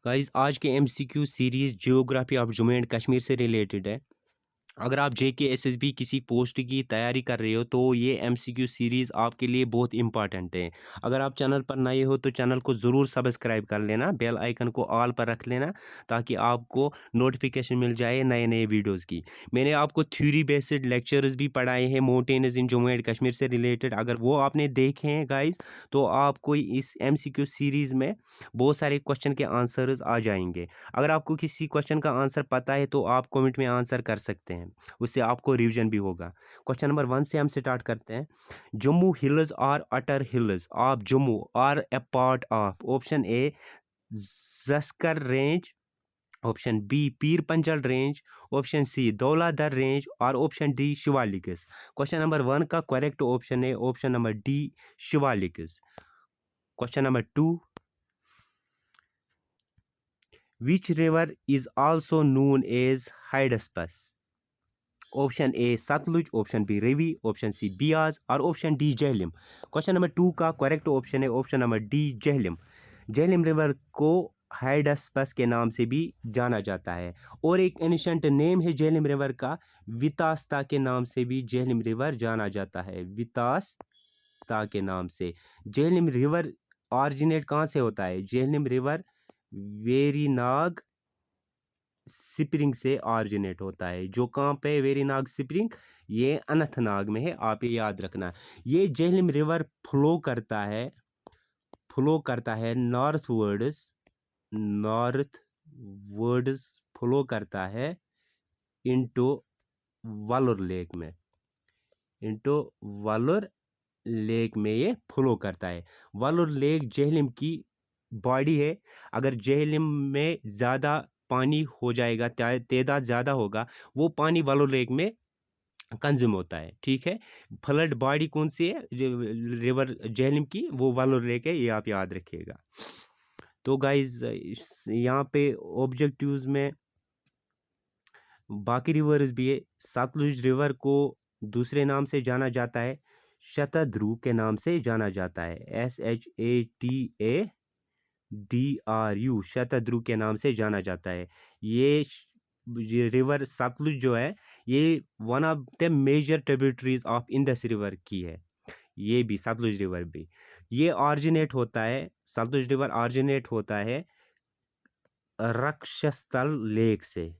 Guys आज के MCQ series geography of Jammu and Kashmir से रिलेटेड है। अगर आप जेके एसएसबी किसी पोस्ट की तैयारी कर रहे हो तो ये एमसीक्यू सीरीज़ आपके लिए बहुत इंपॉर्टेंट है। अगर आप चैनल पर नए हो तो चैनल को ज़रूर सब्सक्राइब कर लेना, बेल आइकन को ऑल पर रख लेना ताकि आपको नोटिफिकेशन मिल जाए नए नए वीडियोस की। मैंने आपको थ्योरी बेस्ड लेक्चर्स भी पढ़ाए हैं mountains in Jammu and Kashmir से रिलेटेड। अगर वो आपने देखे हैं गाइस तो आपको इस एमसीक्यू सीरीज़ में बहुत सारे क्वेश्चन के आंसर्स आ जाएंगे। अगर आपको किसी क्वेश्चन का आंसर पता है तो आप कमेंट में आंसर कर सकते हैं, उससे आपको रिवीजन भी होगा। क्वेश्चन नंबर 1 से हम स्टार्ट करते हैं। Jammu hills are outer hills of Jammu are a part of option A Zanskar range, option B Pir Panjal range, option C Dhauladhar range और option D Shivaliks. Question number 1 का करेक्ट ऑप्शन है option number D Shivaliks. Question number 2, which river is also known as Hydaspes? Option A Sutlej, option B Ravi, option C Beas और option D Jhelum. Question number 2 का correct option है option number D Jhelum. Jhelum river को हाइडस्पस के नाम से भी जाना जाता है और एक एनिशंट नेम है झेलम रिवर का, वितास्ता के नाम से भी झेलम रिवर जाना जाता है, वितास्ता के नाम से। झेलम रिवर ऑरिजिनेट कहाँ से होता है? झेलम रिवर वेरीनाग स्प्रिंग से ऑरिजिनेट होता है। जो कहाँ पे वेरीनाग स्प्रिंग? ये अनंतनाग में है, आप ये याद रखना। ये झेलम रिवर फ्लो करता है नॉर्थ वर्ड्स फ्लो करता है इनटू वालोर लेक में, इनटू वालोर लेक में ये फ्लो करता है। वालोर लेक झेलम की बॉडी है। अगर झेलम में ज़्यादा पानी हो जाएगा, तादाद ज़्यादा होगा, वो पानी वालोर लेक में कंज्यूम होता है, ठीक है। फ्लड बॉडी कौन सी है रिवर झेलम की? वो वालोर लेक है, ये आप याद रखिएगा। तो गाइज यहाँ पे ऑब्जेक्टिव्स में बाकी रिवर्स भी है। सतलुज रिवर को दूसरे नाम से जाना जाता है, शतद्रु के नाम से जाना जाता है, SHATADRU, शतद्रु के नाम से जाना जाता है। ये रिवर सतलुज जो है ये one of the major tributaries of Indus river की है। ये भी सतलुज रिवर भी ये ऑरिजिनेट होता है, सतलुज रिवर ऑरिजिनेट होता है रक्षस्थल लेक से,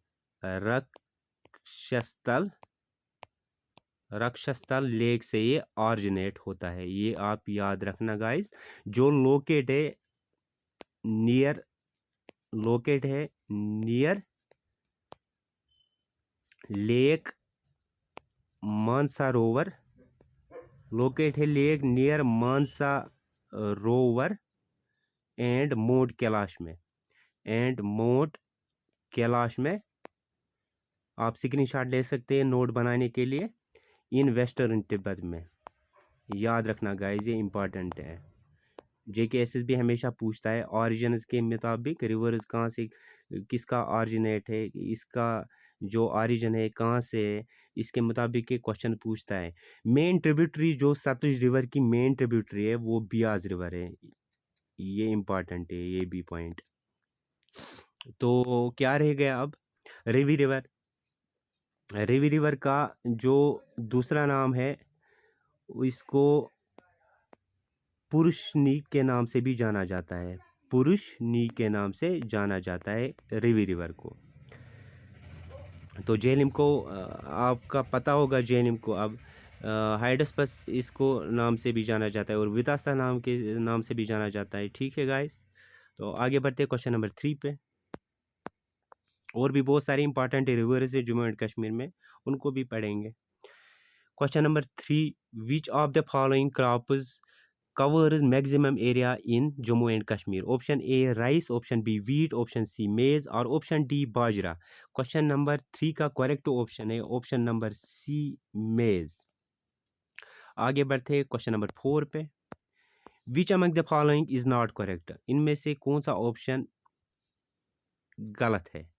रक्षस्थल लेक से ये ऑरिजिनेट होता है, ये आप याद रखना गाइस। जो लोकेट है नियर लेक मानसरोवर, लोकेट है lake near Mansarovar and mount Kailash में। आप स्क्रीनशॉट ले सकते हैं नोट बनाने के लिए। इन वेस्टर्न तिब्बत में, याद रखना गाइस, ये इंपॉर्टेंट है। JKSS भी हमेशा पूछता है ऑरिजिन्स के मुताबिक रिवर्स कहाँ से, किसका ऑरिजिनेट है, इसका जो ऑरिजिन है कहाँ से है, इसके मुताबिक ये क्वेश्चन पूछता है। मेन ट्रिब्यूटरी जो सतलुज रिवर की मेन ट्रिब्यूटरी है वो बियास रिवर है, ये इंपॉर्टेंट है, ये भी पॉइंट। तो क्या रह गया अब? रेवी रिवर का जो दूसरा नाम है इसको पुरुषनी के नाम से भी जाना जाता है, पुरुषनी के नाम से जाना जाता है रेवी रिवर को। तो झेलम को आपका पता होगा, झेलम को अब हाइडस्पस इसको नाम से भी जाना जाता है और वितासा नाम से भी जाना जाता है, ठीक है गाइस। तो आगे बढ़ते हैं क्वेश्चन नंबर 3 पे। और भी बहुत सारे इंपॉर्टेंट रिवर्स है जम्मू एंड कश्मीर में, उनको भी पढ़ेंगे। Question number 3, which of the following crops covers maximum area in Jammu and Kashmir? Option A rice, option B wheat, option C maize और option D बाजरा। क्वेश्चन नंबर 3 का करेक्ट ऑप्शन है option number सी maize। आगे बढ़ते हैं question number 4 पे। Which among the following is not correct? इनमें से कौन सा ऑप्शन गलत है?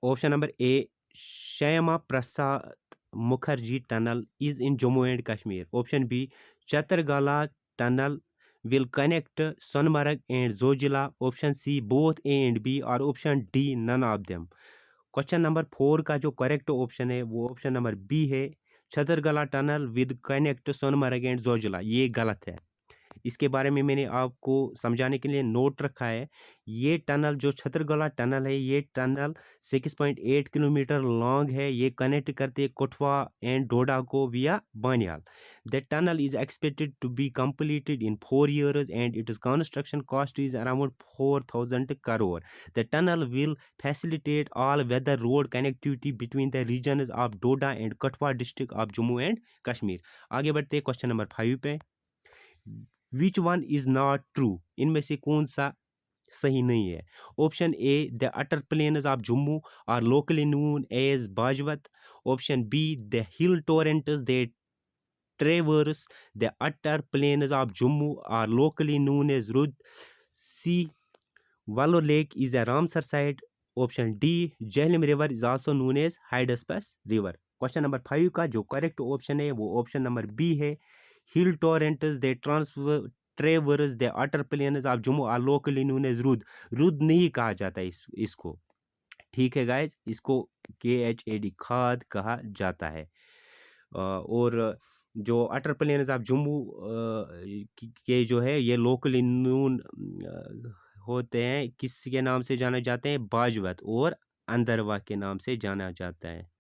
Option number A Shyama Prasad Mukherjee Tunnel is in Jammu and Kashmir? Option B. Chatragala Tunnel will connect Sonmarg and Zojila. Option C. Both A and B, or option D. None of them. Question number 4 का जो correct option है वो option number B है, Chatergala tunnel with connect Sonamarg and Zojila. ये गलत है। इसके बारे में मैंने आपको समझाने के लिए नोट रखा है। ये टनल जो छतरगला टनल है, ये टनल 6.8 किलोमीटर लॉन्ग है। ये कनेक्ट करते हैं कठुआ एंड डोडा को via Banihal. The tunnel is expected to be completed in 4 years and its construction cost is around 4,000 crore. The tunnel will facilitate all weather road connectivity between the regions of Doda and Kathua district of Jammu and Kashmir. आगे बढ़ते हैं question number 5 पे। Which one is not true? इनमें से कौन सा सही नहीं है? Option A, the outer plains of Jammu are locally known as Bajwat. Option B, the hill torrents they traverse the outer plains of Jammu are locally known as Rud. C, Wular lake is a Ramsar site. Option D, Jhelum river is also known as Hydaspes river. Question number 5 का जो correct option है वो option number B है, hill torrents they traverse the outer plains of Jammu are locally known as Rud. Rud नहीं कहा जाता इसको, ठीक है गाइज, इसको KHAD खाद कहा जाता है। और जो अटर प्लेन्स ऑफ जम्मू के जो है ये लोकली नोन होते हैं, किसके नाम से जाने जाते हैं? बाजवत और अंदरवा के नाम से जाना जाता है।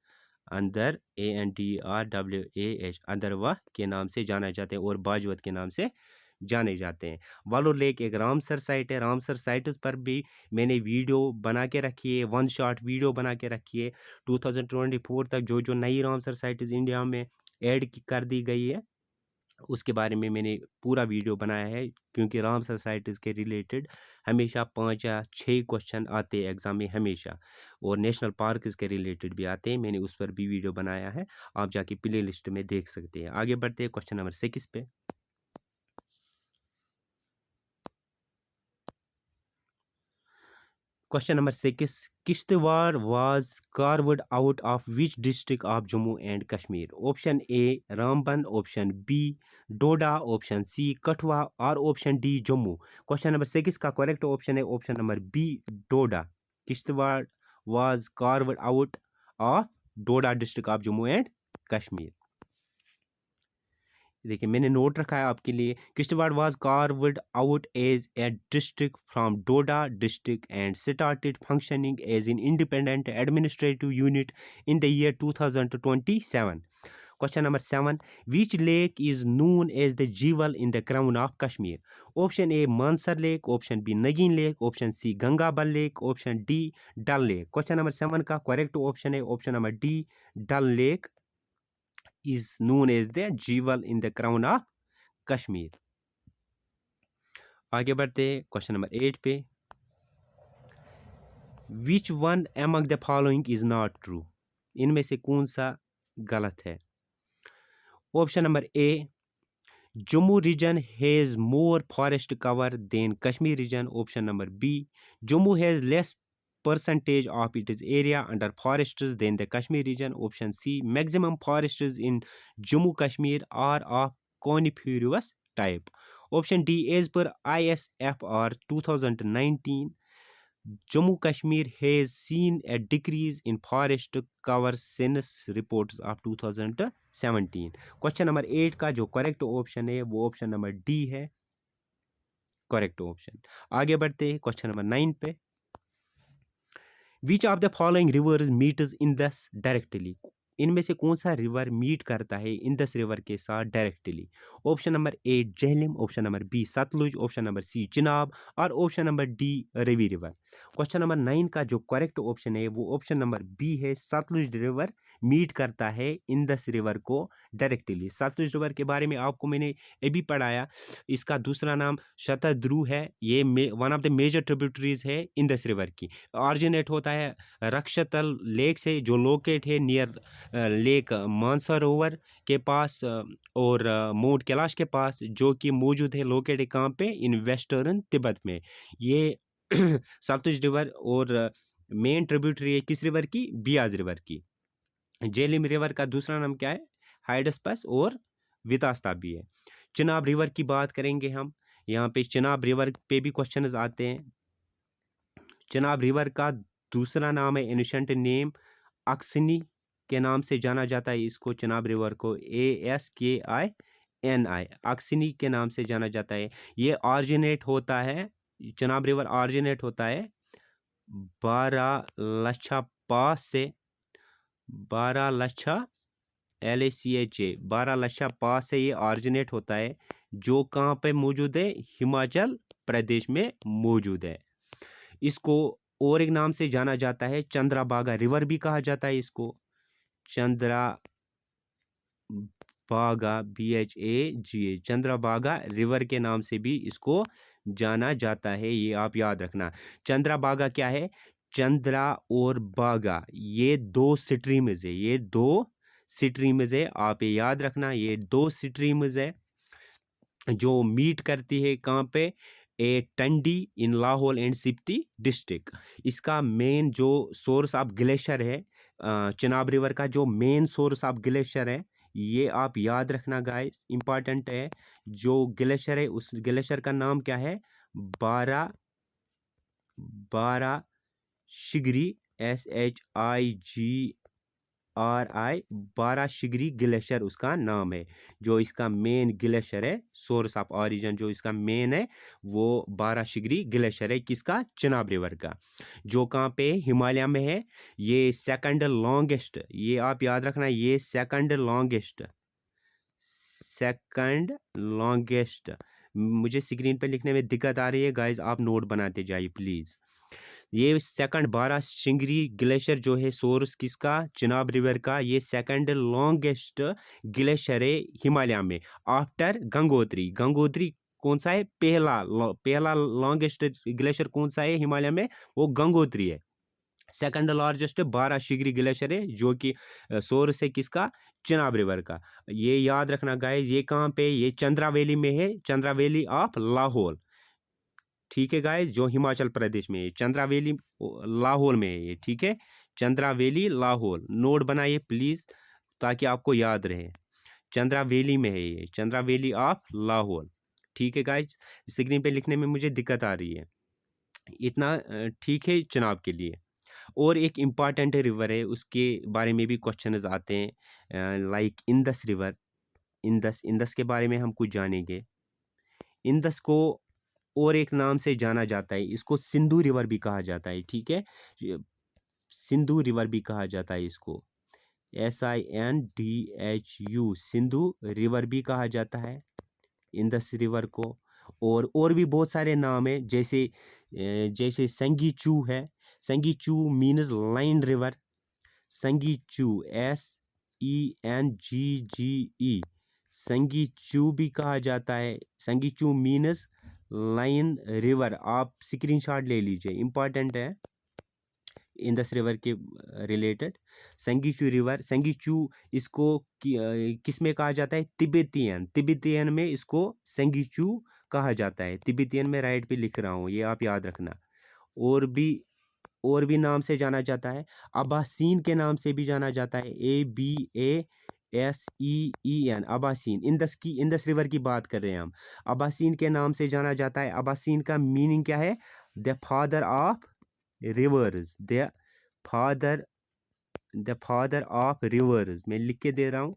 अंदर ANDRWAH अंदरवा के नाम से जाना जाते हैं और बाजवत के नाम से जाने जाते हैं। वालो लेक एक रामसर साइट है। रामसर साइट्स पर भी मैंने वीडियो बना के रखी है, 1 शॉट वीडियो बना के रखी है। 2024 तक जो जो नई रामसर साइट्स इंडिया में ऐड कर दी गई है उसके बारे में मैंने पूरा वीडियो बनाया है, क्योंकि रामसर साइट्स के रिलेटेड हमेशा 5 या 6 क्वेश्चन आते हैं एग्जाम में हमेशा, और नेशनल पार्क के रिलेटेड भी आते हैं। मैंने उस पर भी वीडियो बनाया है, आप जाके प्ले लिस्ट में देख सकते हैं। आगे बढ़ते हैं क्वेश्चन नंबर 6 पे। Question number 6, Kishtwar was carved out of which district of Jammu and Kashmir? Option A, Ramban. Option B, Doda. Option C, Kathua. और option D, Jammu. Question number 6 का करेक्ट ऑप्शन है option number B, Doda. Kishtwar was carved out of Doda district of Jammu and Kashmir. देखिए मैंने note रखा है आपके लिए, Kishtwar was carved out as a district from Doda district and started functioning as an independent administrative unit in the year 2027। Question number 7, which lake is known as the jewel in the crown of Kashmir? Option A, Mansar lake. Option B, Nagin lake. Option C, Gangabal lake. Option D, Dal lake. Question number 7 का correct option है option number D, Dal lake is known as the jewel in the crown of Kashmir। आगे बढ़ते हैं question number 8 पे। Which one among the following is not true? इनमें से कौन सा गलत है? Option number A, Jammu region has more forest cover than Kashmir region. Option number B, Jammu has less percentage of its area under forests than the Kashmir region. Option C, maximum forests in Jammu Kashmir are of coniferous type. Option D, as per ISFR 2019, Jammu Kashmir has seen a decrease in forest cover since reports of 2017। Question number 8 का जो correct option है वो option number D है, correct option. आगे बढ़ते हैं question number 9 पे। Which of the following rivers meets Indus directly? इनमें से कौन सा रिवर मीट करता है इंदस रिवर के साथ directly? Option number A, Jhelum. Option number B, Sutlej. Option number C, Chenab. और option number D, Ravi river. Question number 9 का जो करेक्ट ऑप्शन है वो ऑप्शन नंबर बी है, सतलुज रिवर मीट करता है इंदस रिवर को डायरेक्टली। सतलुज रिवर के बारे में आपको मैंने अभी पढ़ाया, इसका दूसरा नाम शतद्रु है। ये one of the major tributaries है इंदस रिवर की। ऑरिजिनेट होता है रक्षतल लेक से, जो लोकेट है नियर लेक मानसरोवर के पास और माउंट कैलाश के पास, जो कि मौजूद है लोकेट है कहाँ पे? इन वेस्टर्न तिब्बत में। ये सतलुज रिवर और मेन ट्रिब्यूटरी है किस रिवर की? बियास रिवर की। झेलम रिवर का दूसरा नाम क्या है? हाइडस्पस और वितास्ता भी है। चिनाब रिवर की बात करेंगे हम। यहाँ पे चिनाब रिवर पे भी क्वेश्चंस आते हैं। चिनाब रिवर का दूसरा नाम है एनिशंट नेम अक्सनी के नाम से जाना जाता है इसको। चिनाब रिवर को ASKINI अक्सनी के नाम से जाना जाता है। ये ऑरिजिनेट होता है, चिनाब रिवर ऑरिजिनेट होता है बारालाचा पास से। बारालाचा LACHA बारालाचा पास से ये ऑरिजिनेट होता है, जो कहाँ पे मौजूद है? हिमाचल प्रदेश में मौजूद है। इसको और एक नाम से जाना जाता है चंद्रभागा रिवर भी कहा जाता है इसको। चंद्रभागा BHAGA चंद्रभागा रिवर के नाम से भी इसको जाना जाता है, ये आप याद रखना। चंद्रभागा क्या है? चंद्रा और बागा ये दो स्ट्रीम्स है, ये दो स्ट्रीम्स है, आप ये याद रखना। ये दो स्ट्रीम्स है जो मीट करती है कहाँ पे? टंडी इन लाहौल एंड स्पीति डिस्ट्रिक्ट। इसका मेन जो सोर्स ऑफ ग्लेशियर है, चिनाब रिवर का जो मेन सोर्स ऑफ ग्लेशियर है, ये आप याद रखना गाइस, इंपॉर्टेंट है। जो ग्लेशियर है उस ग्लेशियर का नाम क्या है? बारा शिगरी SHIGRI बाराशिगरी ग्लेशियर उसका नाम है। जो इसका मेन ग्लेशियर है, सोर्स ऑफ ऑरिजिन जो इसका मेन है, वो बाराशिगरी ग्लेशियर है। किसका? चिनाब रिवर का, जो कहाँ पे? हिमालय में है। ये सेकंड लॉन्गेस्ट, ये आप याद रखना, ये सेकंड लॉन्गेस्ट। मुझे स्क्रीन पे लिखने में दिक्कत आ रही है गाइज, आप नोट बनाते जाइए प्लीज़। ये सेकंड बाराशिंगरी ग्लेशियर जो है सोर्स किसका? चिनाब रिवर का। ये सेकंड लॉन्गेस्ट ग्लेशियर है हिमालय में आफ्टर गंगोत्री। गंगोत्री कौन सा है? पहला लॉन्गेस्ट ग्लेशियर कौन सा है हिमालय में? वो गंगोत्री है। सेकंड लार्जेस्ट बाराशिंगरी ग्लेशियर है, जो कि सोर्स है किसका? चिनाब रिवर का। ये याद रखना गाइज। ये कहाँ पे? ये चंद्रा वैली में है, चंद्रा वैली ऑफ लाहौल। ठीक है गाइस, जो हिमाचल प्रदेश में है, चंद्रा वैली लाहौल में है ये। ठीक है, चंद्रा वैली लाहौल, नोट बनाइए प्लीज ताकि आपको याद रहे। चंद्रा वैली में है ये, चंद्रा वैली ऑफ लाहौल। ठीक है गाइस, स्क्रीन पे लिखने में मुझे दिक्कत आ रही है, इतना ठीक है चिनाब के लिए। और एक इम्पॉर्टेंट रिवर है, उसके बारे में भी क्वेश्चन आते हैं, लाइक इंदस रिवर। इंदस के बारे में हम कुछ जानेंगे। इंदस को और एक नाम से जाना जाता है, इसको सिंधु रिवर भी कहा जाता है। ठीक है, सिंधु रिवर भी कहा जाता है इसको, SINDHU सिंधु रिवर भी कहा जाता है इंदस रिवर को। और भी बहुत सारे नाम है, जैसे संगीचू है। संगीचू मीन्स लाइन रिवर। संगीचू SENGGE संगीचू भी कहा जाता है। संगीचू मीन्स लाइन रिवर, आप स्क्रीनशॉट ले लीजिए, इंपॉर्टेंट है इंदस रिवर के रिलेटेड। संगीचू रिवर, संगीचू इसको किस में कहा जाता है? तिब्बतियन में इसको संगीचू कहा जाता है। तिब्बतियन में राइट पे लिख रहा हूँ, ये आप याद रखना। और भी नाम से जाना जाता है, अबासीन के नाम से भी जाना जाता है, ABASEEN अबासीन। इंदस रिवर की बात कर रहे हैं हम, अबासीन के नाम से जाना जाता है। अबासीन का मीनिंग क्या है? The father of reverse, the father of reverse, मैं लिख के दे रहा हूँ।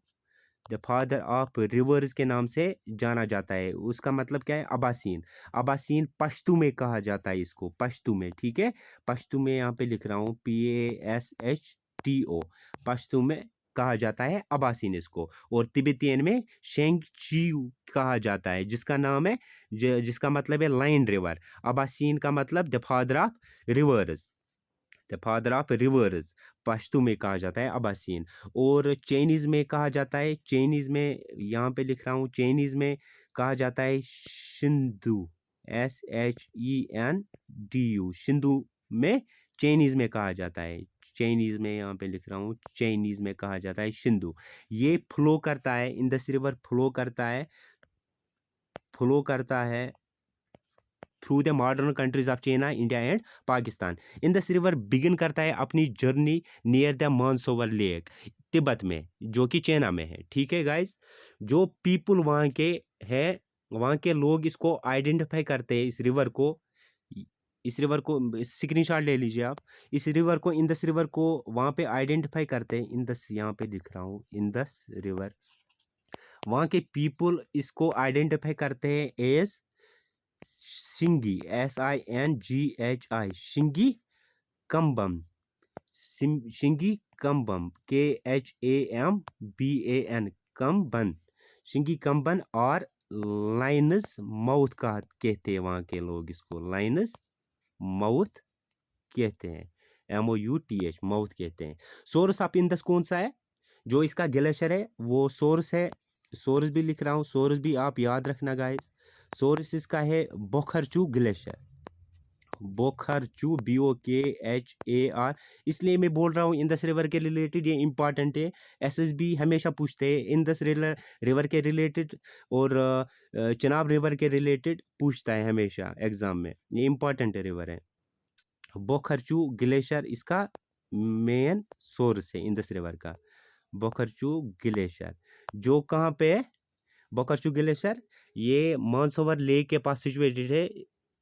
द फादर ऑफ रिवर्स के नाम से जाना जाता है। उसका मतलब क्या है? अबासीन। अबासीन पश्तू में कहा जाता है इसको, पश्तू में। ठीक है, पश्तू में यहाँ पे लिख रहा हूँ PASHTO, पश्तू में कहा जाता है अबासीन इसको। और तिब्बतियन में शेंगचियू कहा जाता है, जिसका नाम है जिसका मतलब है लाइन रिवर। अबासीन का मतलब the father of reverse, the father of reverse Pashto में कहा जाता है अबासीन। और चाइनीज़ में कहा जाता है, चाइनीज़ में यहाँ पे लिख रहा हूँ, चाइनीज़ में कहा जाता है सिंधु, SHENDU सिंधु में चाइनीज़ में कहा जाता है। चाइनीज़ में यहाँ पे लिख रहा हूँ, चाइनीज़ में कहा जाता है सिंधु। ये फ्लो करता है, इंदस रिवर फ्लो करता है through the modern countries of China, India and Pakistan. Indus river begin करता है अपनी journey near the Mansarovar lake. Tibet में, जो कि चाइना में है। ठीक है गाइस, जो पीपल वहाँ के है, वहाँ के लोग इसको आइडेंटिफाई करते हैं, इस रिवर को स्क्रीनशॉट ले लीजिए आप। इस रिवर को, इंदस रिवर को वहाँ पे आइडेंटिफाई करते हैं। इंदस यहाँ पे लिख रहा हूँ, इंदस रिवर। वहाँ के पीपल इसको आइडेंटिफाई करते हैं as Shingi, SINGHI, Shingi Kamban, Shingi Kamban, KHAMBAN, Kamban, Shingi Kamban. और लाइनस माउथ का कहते हैं वहाँ के लोग इसको, लाइनस माउथ कहते हैं, MOUTH, माउथ कहते हैं। सोर्स ऑफ इंदस कौन सा है? जो इसका ग्लेशियर है वो सोर्स है। सोर्स भी लिख रहा हूँ, सोर्स भी आप याद रखना गाइस। सोर्स इसका है बोखरचू ग्लेशियर, बोखरचू, BOKHAR। इसलिए मैं बोल रहा हूँ इंदस रिवर के रिलेटेड ये इंपॉर्टेंट है। SSB हमेशा पूछते हैं इंदस रिवर के रिलेटेड, और चिनाब रिवर के रिलेटेड पूछता है हमेशा एग्जाम में। ये इंपॉर्टेंट रिवर है। बोखरचू ग्लेशियर इसका मेन सोर्स है इंदस रिवर का, बोखरचू ग्लेशियर। जो कहाँ पे है बोखरचू ग्लेशियर? ये मानसरोवर लेक के पास सिचुएटेड है,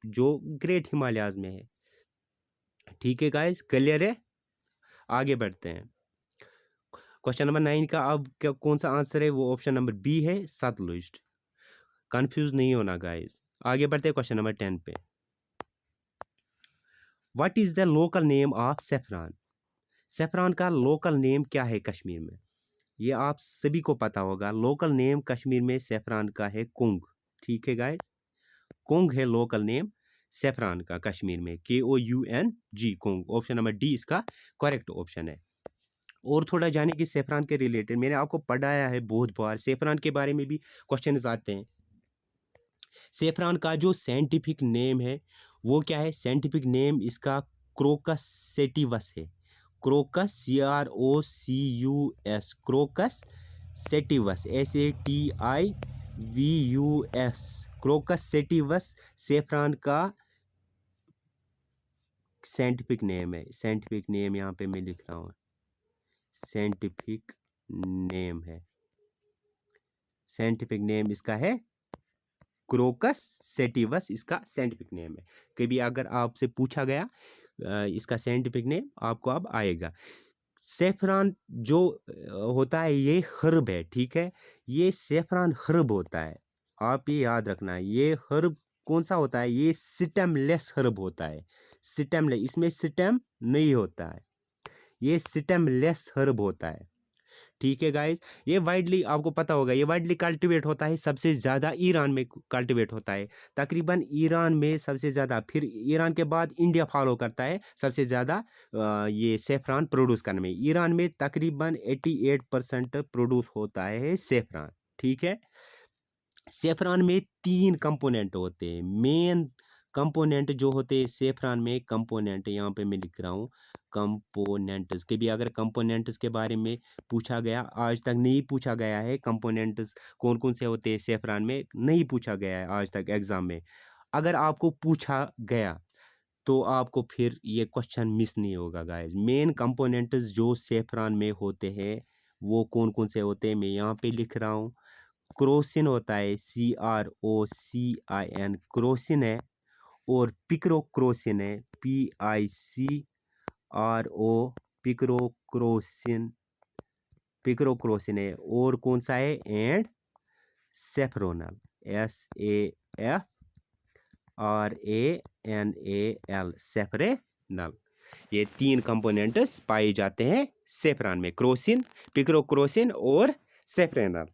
जो ग्रेट हिमालयाज में है। ठीक है गाइस, क्लियर है? आगे बढ़ते हैं। क्वेश्चन नंबर 9 का अब कौन सा आंसर है? वो ऑप्शन नंबर बी है, सतलुज। कंफ्यूज नहीं होना गाइस। आगे बढ़ते हैं क्वेश्चन नंबर 10 पे। What is the local name of saffron? Saffron का लोकल नेम क्या है कश्मीर में? ये आप सभी को पता होगा। लोकल नेम कश्मीर में सेफ्रॉन का है कुंग। ठीक है गाइस, कुंग है लोकल नेम सेफ्रॉन का कश्मीर में, KOUNG, kung. Option number D इसका करेक्ट ऑप्शन है। और थोड़ा जाने की सेफ्रॉन के रिलेटेड, मैंने आपको पढ़ाया है बहुत बार, सेफ्रॉन के बारे में भी क्वेश्चन आते हैं। सेफ्रॉन का जो साइंटिफिक नेम है वो क्या है? साइंटिफिक नेम इसका क्रोकस सेटिवस है। Crocus, CROCUS, crocus sativus, SATIVUS, crocus sativus saffron का साइंटिफिक नेम है। साइंटिफिक नेम यहाँ पे मैं लिख रहा हूँ, साइंटिफिक नेम है, साइंटिफिक नेम इसका है क्रोकस सेटिवस, इसका साइंटिफिक नेम है। कभी अगर आपसे पूछा गया इसका साइंटिफिक नेम, आपको अब आएगा। सेफ्रॉन जो होता है ये हर्ब है। ठीक है, ये सेफ्रॉन हर्ब होता है, आप ये याद रखना है। ये हर्ब कौन सा होता है? ये स्टेमलेस हर्ब होता है। स्टेमलेस, इसमें स्टेम नहीं होता है, ये स्टेमलेस हर्ब होता है। ठीक है गाइस, ये वाइडली आपको पता होगा, ये वाइडली कल्टीवेट होता है, सबसे ज़्यादा ईरान में कल्टीवेट होता है। तकरीबन ईरान में सबसे ज़्यादा, फिर ईरान के बाद इंडिया फॉलो करता है सबसे ज़्यादा ये सेफ्रॉन प्रोड्यूस करने में। ईरान में तकरीबन 88% प्रोड्यूस होता है सेफ्रॉन। ठीक है, सेफ्रॉन में 3 कंपोनेंट होते हैं। मेन कंपोनेंट जो होते हैं सेफ्रॉन में, कंपोनेंट यहाँ पे मैं लिख रहा हूँ कंपोनेंट्स के भी। अगर कंपोनेंट्स के बारे में पूछा गया, आज तक नहीं पूछा गया है कंपोनेंट्स कौन कौन से होते हैं सेफ्रॉन में, नहीं पूछा गया है आज तक एग्जाम में। अगर आपको पूछा गया तो आपको फिर ये क्वेश्चन मिस नहीं होगा गाइस। मेन कंपोनेंट्स जो सेफ्रॉन में होते हैं वो कौन कौन से होते हैं, मैं यहाँ पे लिख रहा हूँ। क्रोसिन होता है, CROCIN, क्रोसिन है। और पिक्रोक्रोसिन है, PICRO, पिक्रोक्रोसिन, पिक्रोक्रोसिन है। और कौन सा है? And safranal, SAFRANAL, safranal. ये 3 कंपोनेंट्स पाए जाते हैं सेफ्रॉन में, क्रोसिन, पिक्रोक्रोसिन और सेफ्रेनल।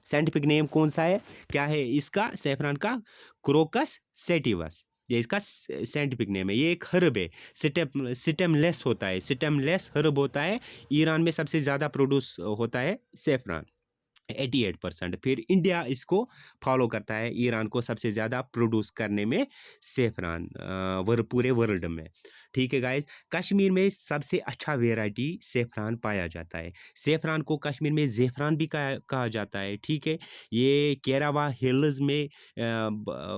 साइंटिफिक नेम कौन सा है, क्या है इसका सेफ्रॉन का? क्रोकस सेटिवस, ये इसका साइंटिफिक नेम है। ये एक हर्ब है, स्टेमलेस होता है, स्टेमलेस हर्ब होता है। ईरान में सबसे ज़्यादा प्रोड्यूस होता है सेफ्रॉन, 88%। फिर इंडिया इसको फॉलो करता है, ईरान को सबसे ज़्यादा प्रोड्यूस करने में सेफ्रॉन पूरे वर्ल्ड में। ठीक है गाइस, कश्मीर में सबसे अच्छा वेराइटी सेफ्रॉन पाया जाता है। सेफ्रॉन को कश्मीर में ज़ेफ़रान भी कहा जाता है। ठीक है, ये केरावा हिल्स में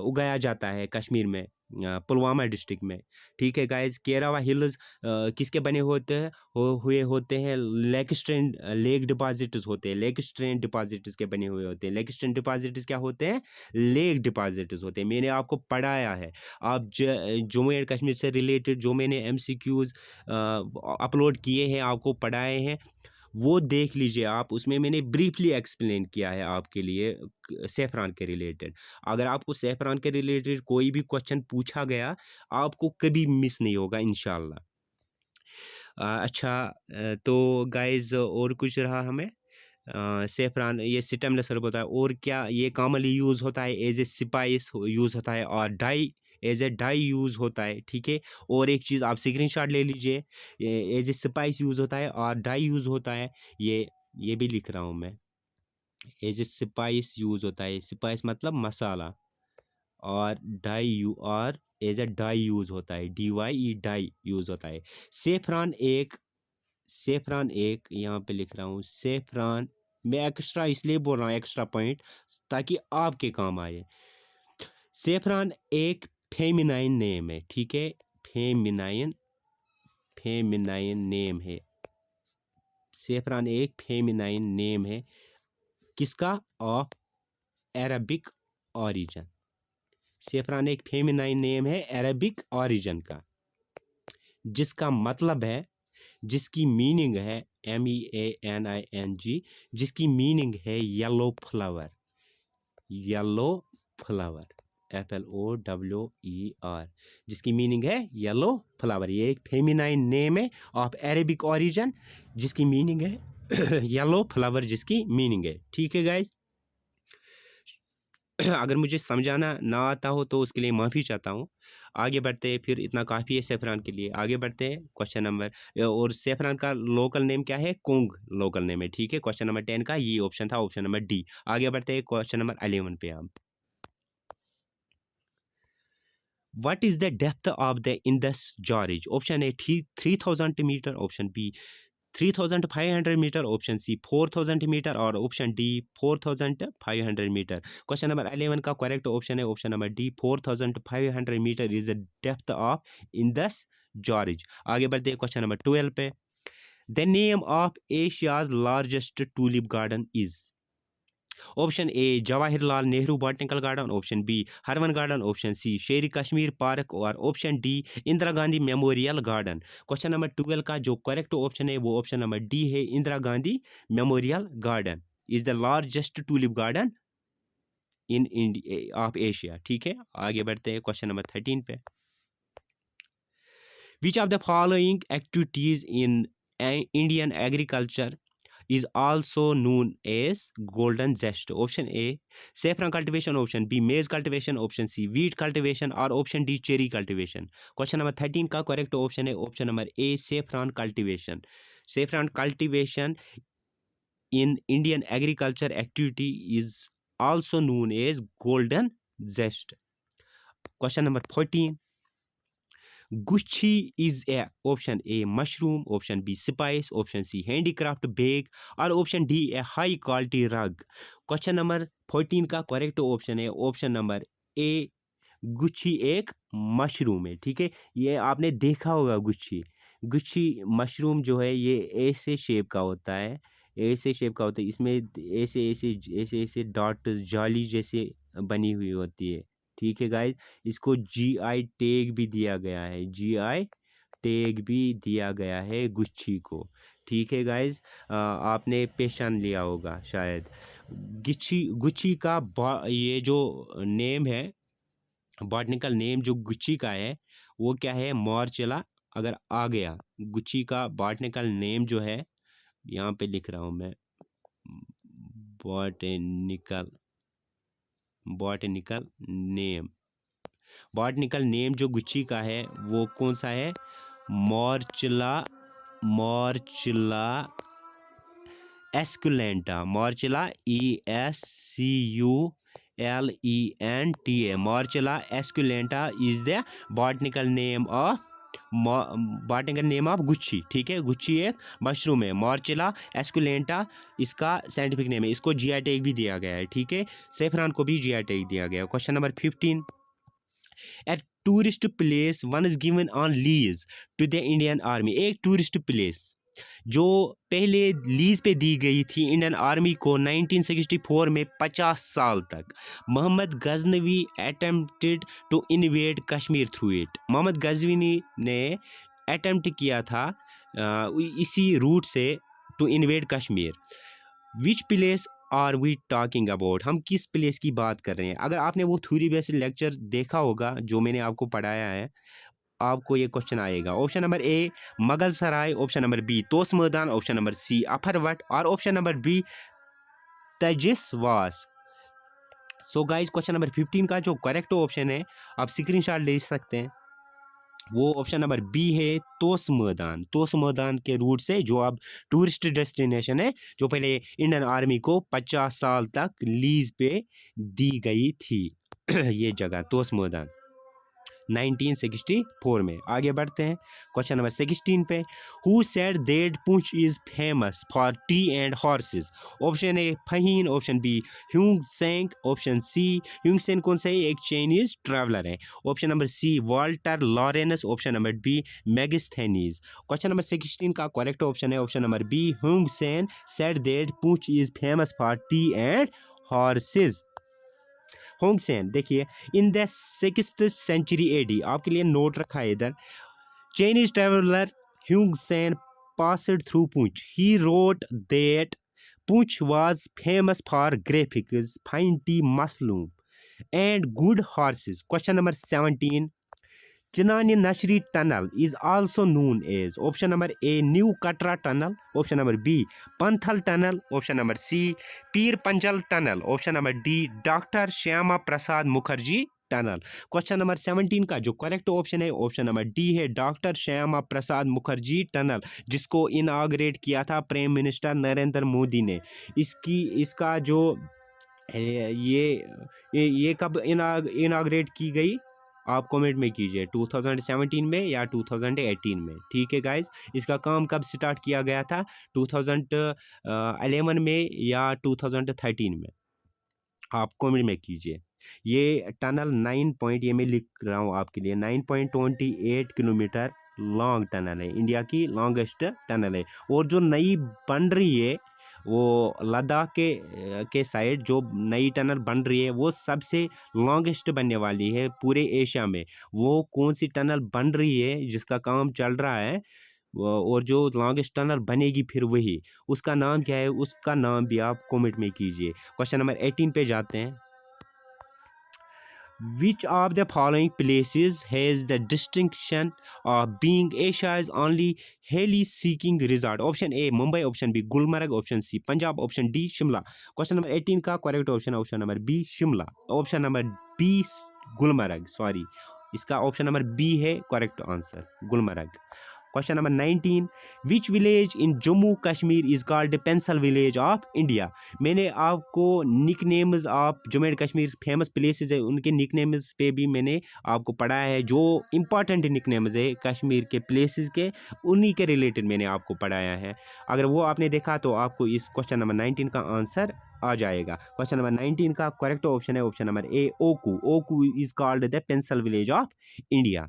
उगाया जाता है कश्मीर में। पुलवामा डिस्ट्रिक्ट में। ठीक है गाइज, केरावा हिल्स किसके बने होते हैं, हुए होते हैं, लेक डिपॉजिट्स होते हैं, लेक स्ट्रेन डिपॉजिट्स के बने हुए होते हैं। लेक स्ट्रेन डिपॉजिट्स क्या होते हैं, लेक डिपॉजिट्स होते हैं। मैंने आपको पढ़ाया है। आप जम्मू एंड कश्मीर से रिलेटेड जो मैंने MCQs अपलोड किए हैं, आपको पढ़ाए हैं, वो देख लीजिए आप। उसमें मैंने ब्रीफली एक्सप्लेन किया है आपके लिए सेफ्रॉन के रिलेटेड। अगर आपको सेफ्रॉन के रिलेटेड कोई भी क्वेश्चन पूछा गया, आपको कभी मिस नहीं होगा इंशाल्लाह। अच्छा, तो गाइज और कुछ रहा हमें, सेफ्रॉन ये स्टेमलेस हर्ब होता है। और क्या ये कॉमनली यूज़ होता है, एज ए स्पाइस यूज़ होता है, और die as a die use होता है। ठीक है, और एक चीज़ आप स्क्रीनशॉट ले लीजिए, एज ए स्पाइस यूज़ होता है और डाई यूज़ होता है। ये भी लिख रहा हूँ मैं, एज ए स्पाइस यूज़ होता है, स्पाइस मतलब मसाला, और और एज ए डाई यूज़ होता है, DYE डाई यूज़ होता है। सेफ्रॉन एक यहाँ पे लिख रहा हूँ, सेफ्रॉन मैं एक्स्ट्रा इसलिए बोल रहा हूँ, एक्स्ट्रा पॉइंट, ताकि आपके काम आए। सेफ्रॉन एक फेमिनाइन नेम है। ठीक है, फेमिनाइन नेम है। सेफ्रॉन एक फेमिनाइन नेम है, किसका, ऑफ अरबिक ऑरिजन। सेफ्रॉन एक फेमिनाइन नेम है अरबिक ऑरिजन का, जिसका मतलब है, जिसकी मीनिंग है MEANING, जिसकी मीनिंग है yellow flower, yellow flower, FLOWER, जिसकी मीनिंग है येलो फ्लावर। ये एक फेमिनाइन नेम है ऑफ अरेबिक ओरिजिन, जिसकी मीनिंग है येलो फ्लावर, जिसकी मीनिंग है। ठीक है गाइज, अगर मुझे समझाना ना आता हो तो उसके लिए माफ़ी चाहता हूँ। आगे बढ़ते हैं, फिर इतना काफ़ी है सेफ्रॉन के लिए। आगे बढ़ते हैं क्वेश्चन नंबर, और सेफ्रॉन का लोकल नेम क्या है, कोंग लोकल नेम है। ठीक है, क्वेश्चन नंबर 10 का ये ऑप्शन था, ऑप्शन नंबर D। आगे बढ़ते हैं क्वेश्चन नंबर 11 पे आप। What is the depth of the Indus Gorge? Option A 3000 meter, option B 3500 meter, option C 4000 meter, और option D 4500 meter. Question number 11 का करेक्ट ऑप्शन है option number D 4500 meter is the depth of Indus gorge. आगे बढ़ते हैं question number 12 पे। The name of Asia's largest tulip garden is, option A Jawaharlal Nehru botanical garden, option B Harwan garden, option C Sher Kashmir park, और option D Indira Gandhi memorial garden. Question number 12 का जो correct option है वो option number D है, Indira Gandhi memorial garden is the largest tulip garden in India of Asia. ठीक है, आगे बढ़ते हैं क्वेश्चन नंबर 13 पे। Which of the following activities in Indian agriculture is also known as golden zest? Option A saffron cultivation, option B maize cultivation, option C wheat cultivation, और option D cherry cultivation। Question number 13 का correct option है option number A saffron cultivation। saffron cultivation in Indian agriculture activity is also known as golden zest। Question number 14, Gucchi is a, option A mushroom, option B spice, option C handicraft bag, और option D a high quality rug. Question number 14 का correct option है option number A, Gucchi एक mushroom है। ठीक है, ये आपने देखा होगा गुच्छी, गुच्छी मशरूम जो है ये ऐसे शेप का होता है, ऐसे शेप का होता है, इसमें ऐसे ऐसे ऐसे ऐसे डॉट जाली जैसे बनी हुई होती है। ठीक है गाइज, इसको GI टैग भी दिया गया है, GI टैग भी दिया गया है गुच्छी को। ठीक है गाइज, आपने पहचान लिया होगा शायद। गुच्छी का ये जो नेम है, बॉटनिकल नेम जो गुच्छी का है वो क्या है, मॉर्चेला। अगर आ गया गुच्छी का बॉटनिकल नेम जो है, यहाँ पे लिख रहा हूँ मैं, बॉटनिकल नेम, बॉटनिकल नेम जो गुच्छी का है वो कौन सा है, Morchella esculenta, Morchella ESCULENTA, Morchella esculenta is the botanical name of Gucchi. ठीक है, गुच्छी एक मशरूम है, मॉर्चेला एस्कुलेंटा इसका साइंटिफिक नेम है, इसको GI टैग भी दिया गया है। ठीक है, सेफ्रॉन को भी GI टैग दिया गया। Question number 15, A tourist place once given on lease to the Indian Army. एक टूरिस्ट प्लेस जो पहले लीज पे दी गई थी इंडियन आर्मी को 1964 में 50 साल तक. Mohammad Ghaznavi attempted to invade Kashmir through it. Mohammad Ghaznavi ने अटेम्प्ट किया था इसी रूट से to invade Kashmir. Which place are we talking about. हम किस प्लेस की बात कर रहे हैं. अगर आपने वो थ्योरी बेस्ड लेक्चर देखा होगा जो मैंने आपको पढ़ाया है, आपको ये क्वेश्चन आएगा. Option number A Mughal Sarai, option number B Tosa Maidan, option number C Afarwat और option number B Thajiwas. So guys question number 15 का जो करेक्ट ऑप्शन है आप स्क्रीनशॉट ले सकते हैं, वो ऑप्शन नंबर बी है तोस मैदान. तोस मैदान के रूट से जो अब टूरिस्ट डेस्टिनेशन है जो पहले इंडियन आर्मी को 50 साल तक लीज पे दी गई थी ये जगह तोस मैदान 1964 में. आगे बढ़ते हैं क्वेश्चन नंबर 16 पे. Who said that Poonch is famous for tea and horses. Option A Fahien, option B Hiuen Tsang, option C Hiuen Tsang कौन सा है, एक चाइनीज ट्रैवलर है. Option number C Walter Lawrence, option number B Megasthenes. Question number 16 का correct option है option number B Hiuen Tsang said that Poonch is famous for tea and horses. Hiuen Tsang देखिए in the 6th century AD, आपके लिए note रखा है इधर. Chinese traveller Hiuen Tsang passed through Poonch. He wrote that Poonch was famous for graphics, fine tea, muslin and good horses. Question number 17. Chinani Nashri Tunnel is also known as option number A New Katra Tunnel, option number B Panthal Tunnel, option number C Peer Panjal Tunnel, option number D Dr. Shyama Prasad Mukherjee tunnel. Question number 17 का जो correct option है option number D है doctor Shyama Prasad Mukherjee tunnel, जिसको inaugurate किया था prime minister Narendra Modi ने. इसका जो ये कब इनाग्रेट की गई आप कमेंट में कीजिए, 2017 में या 2018 में. ठीक है गाइस, इसका काम कब स्टार्ट किया गया था, 2011 में या 2013 में, आप कमेंट में कीजिए. ये टनल 9 पॉइंट, ये मैं लिख रहा हूँ आपके लिए, 9.28 किलोमीटर लॉन्ग टनल है, इंडिया की लॉन्गेस्ट टनल है. और जो नई बन रही है वो लद्दाख के साइड जो नई टनल बन रही है वो सबसे लॉन्गेस्ट बनने वाली है पूरे एशिया में. वो कौन सी टनल बन रही है जिसका काम चल रहा है और जो लॉन्गेस्ट टनल बनेगी फिर वही, उसका नाम क्या है, उसका नाम भी आप कमेंट में कीजिए. क्वेश्चन नंबर 18 पे जाते हैं. Which of the following places has the distinction of being Asia's only heli-seeking resort? Option A Mumbai, option B Gulmarg, option C Punjab, option D Shimla. Question number 18 का correct option number B Shimla, option number B Gulmarg, sorry इसका option number B है correct answer, Gulmarg. Question number 19. Which village in Jammu Kashmir is called pencil village of India. मैंने आपको nicknames of Jammu and Kashmir famous places है उनके निक names पे भी मैंने आपको पढ़ाया है, जो इंपॉर्टेंट निक नेम्स है कश्मीर के प्लेसेस के, उन्हीं के रिलेटेड मैंने आपको पढ़ाया है. अगर वो आपने देखा तो आपको इस क्वेश्चन नंबर 19 का आंसर आ जाएगा. क्वेश्चन नंबर 19 का करेक्ट ऑप्शन है option number A Oukhoo. Oukhoo is called the pencil village of India.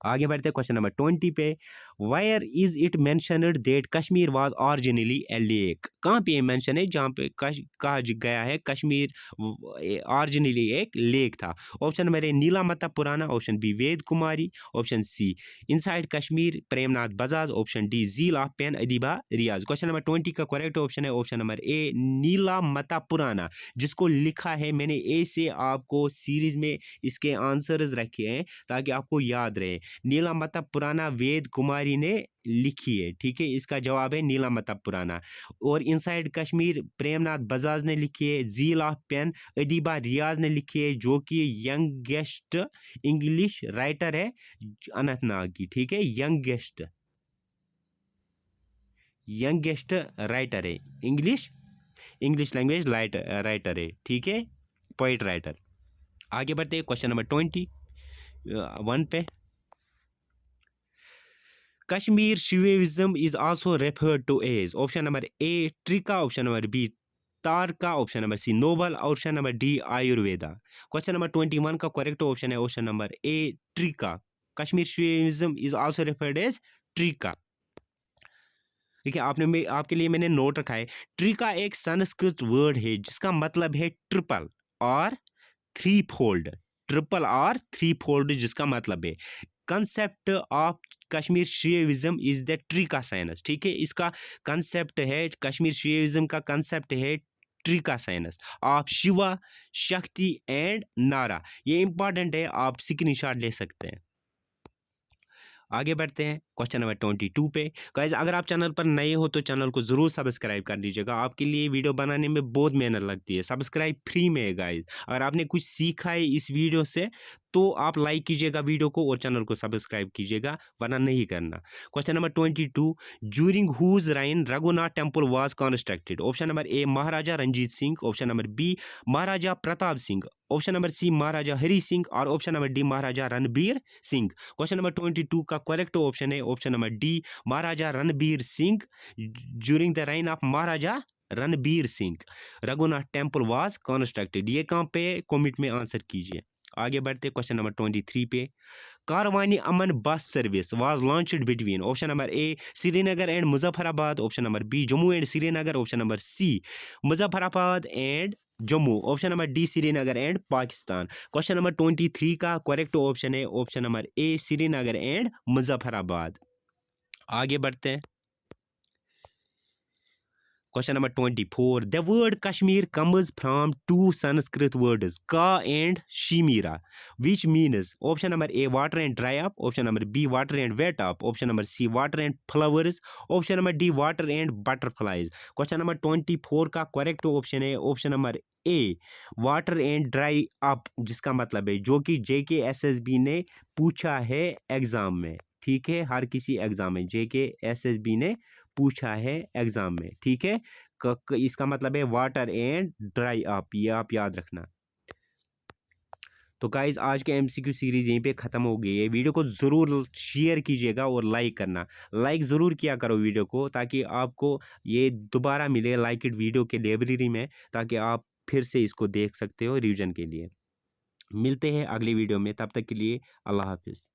आगे बढ़ते हैं क्वेश्चन नंबर 20 पे. Where is it mentioned that Kashmir was originally a lake. कहाँ पे ये मैंशन है जहाँ पे कहा गया है कश्मीर ऑरिजिनली एक लेक था. Option number A Nilamata Purana, option B Ved Kumari, option C inside Kashmir Premnath Bazaz, option D Jheel of pen Adiba Riyaz. Question number 20 का करेक्ट ऑप्शन है option number A Nilamata Purana, जिसको लिखा है मैंने ए से आपको सीरीज में इसके आंसर्स रखे हैं ताकि आपको याद रहे. नीलामता पुराना वेद कुमारी ने लिखी है. ठीक है, इसका जवाब है नीलामता पुराना. और इनसाइड कश्मीर प्रेमनाथ बजाज ने लिखी है. झील ऑफ पेन अदीबा रियाज ने लिखी है, जो कि यंगेस्ट इंग्लिश राइटर है अनंतनाग की. ठीक है, यंगेस्ट राइटर है, इंग्लिश लैंग्वेज राइटर है. ठीक है, पोइट राइटर. आगे बढ़ते हैं क्वेश्चन नंबर 21 पे. Kashmir Shivaism is also referred to as option number A Trika, option number B Taraka, option number C noble, option number D Ayurveda. Question number 21 का correct option है option number A Trika. Kashmir Shaivism is also referred as Trika. देखिए आपके लिए मैंने note रखा है, ट्रिका एक Sanskrit word है जिसका मतलब है ट्रिपल और थ्री फोल्ड। ट्रिपल और थ्री फोल्ड जिसका मतलब है concept of Kashmir Shaivism is the Trika sinus. ठीक है, इसका कंसेप्ट है, कश्मीर शियोइज्म का कंसेप्ट है ट्रिका साइनस ऑफ शिवा, शक्ति एंड नारा। ये इंपॉर्टेंट है, आप स्क्रीनशॉट ले सकते हैं। आगे बढ़ते हैं क्वेश्चन नंबर 22 पे। गाइस अगर आप चैनल पर नए हो तो चैनल को ज़रूर सब्सक्राइब कर दीजिएगा, आपके लिए वीडियो बनाने में बहुत मेहनत लगती है। सब्सक्राइब फ्री में है गाइस। अगर आपने कुछ सीखा है इस वीडियो से तो आप लाइक कीजिएगा वीडियो को और चैनल को सब्सक्राइब कीजिएगा, वरना नहीं करना। Question number 22, during whose reign Raghunath temple was constructed. Option number A Maharaja Ranjit Singh, option number B Maharaja Pratap Singh, option number C Maharaja Hari Singh और option number D Maharaja Ranbir Singh. Question number 22 का करेक्ट ऑप्शन है option number D Maharaja Ranbir Singh. During the reign of Maharaja Ranbir Singh Raghunath temple was constructed. ये कहाँ पे, comment में answer कीजिए। आगे बढ़ते क्वेश्चन नंबर 23 पे। Karwan-e Aman bus service was launched between option number A Srinagar and Muzaffarabad, option number B Jammu and Srinagar, option number C Muzaffarabad and Jammu, option number D Srinagar and Pakistan. Question number 23 का correct option है option number A Srinagar and Muzaffarabad. आगे बढ़ते हैं question number 24, the word Kashmir comes from two Sanskrit words ka and shimira which means option number A water and dry up, option number B water and wet up, option number C water and flowers, option number D water and butterflies। Question number 24 का correct option है option number A water and dry up, जिसका मतलब है जो कि JKSSB ने पूछा है एग्जाम में। ठीक है, हर किसी एग्जाम में JKSSB ने पूछा है एग्जाम में। ठीक है, इसका मतलब है वाटर एंड ड्राई अप, ये आप याद रखना। तो गाइज आज के MCQ सीरीज यहीं पे ख़त्म हो गई है। वीडियो को ज़रूर शेयर कीजिएगा और लाइक करना, लाइक ज़रूर किया करो वीडियो को, ताकि आपको ये दोबारा मिले लाइक इट वीडियो के लाइब्रेरी में, ताकि आप फिर से इसको देख सकते हो रिवीजन के लिए। मिलते हैं अगली वीडियो में, तब तक के लिए अल्लाह हाफिज़।